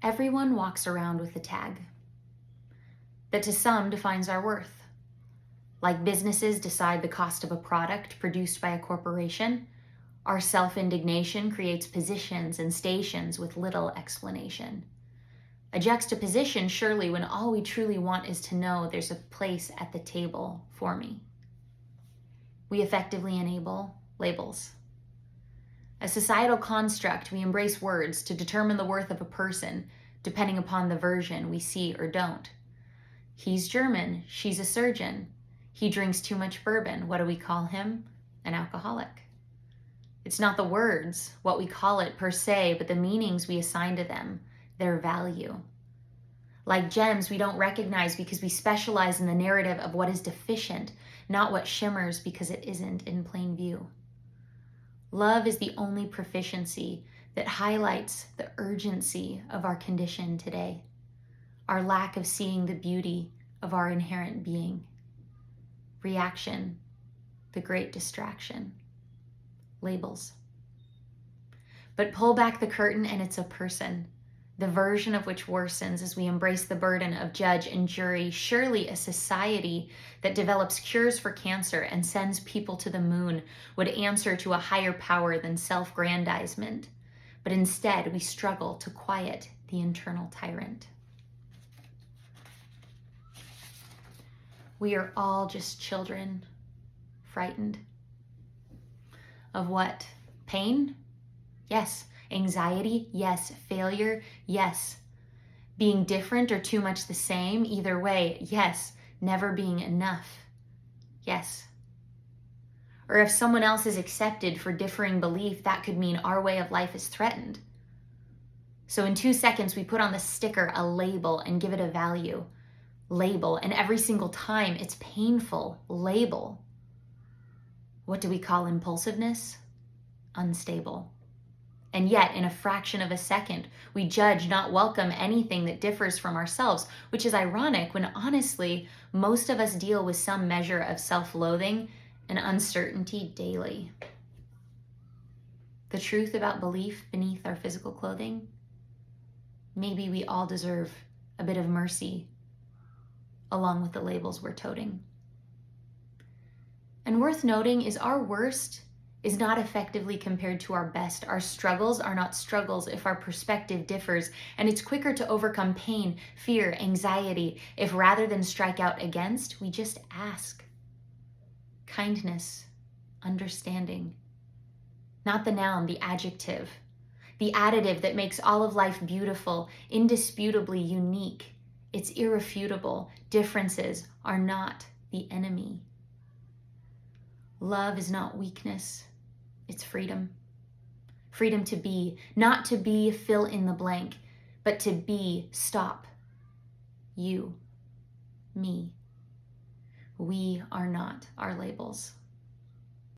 Everyone walks around with a tag that to some defines our worth. Like businesses decide the cost of a product produced by a corporation, our self-indignation creates positions and stations with little explanation. A juxtaposition, surely, when all we truly want is to know there's a place at the table for me. We effectively enable labels. A societal construct, we embrace words to determine the worth of a person, depending upon the version we see or don't. He's German, she's a surgeon. He drinks too much bourbon. What do we call him? An alcoholic. It's not the words, what we call it per se, but the meanings we assign to them, their value. Like gems, we don't recognize because we specialize in the narrative of what is deficient, not what shimmers because it isn't in plain view. Love is the only proficiency that highlights the urgency of our condition today, our lack of seeing the beauty of our inherent being. Reaction, the great distraction. Labels. But pull back the curtain and it's a person, the version of which worsens as we embrace the burden of judge and jury. Surely a society that develops cures for cancer and sends people to the moon would answer to a higher power than self-grandizement. But instead, we struggle to quiet the internal tyrant. We are all just children, frightened. Of what? Pain? Yes. Anxiety? Yes. Failure? Yes. Being different or too much the same? Either way, yes. Never being enough? Yes. Or if someone else is accepted for differing belief, that could mean our way of life is threatened. So in 2 seconds, we put on the sticker a label and give it a value. Label, and every single time it's painful. Label. What do we call impulsiveness? Unstable. And yet, in a fraction of a second, we judge, not welcome anything that differs from ourselves, which is ironic when honestly, most of us deal with some measure of self-loathing and uncertainty daily. The truth about belief beneath our physical clothing? Maybe we all deserve a bit of mercy along with the labels we're toting. And worth noting is our worst is not effectively compared to our best. Our struggles are not struggles if our perspective differs, and it's quicker to overcome pain, fear, anxiety if rather than strike out against, we just ask. Kindness, understanding. Not the noun, the adjective. The additive that makes all of life beautiful, indisputably unique. It's irrefutable. Differences are not the enemy. Love is not weakness, it's freedom. Freedom to be, not to be fill in the blank, but to be stop. You, me. We are not our labels.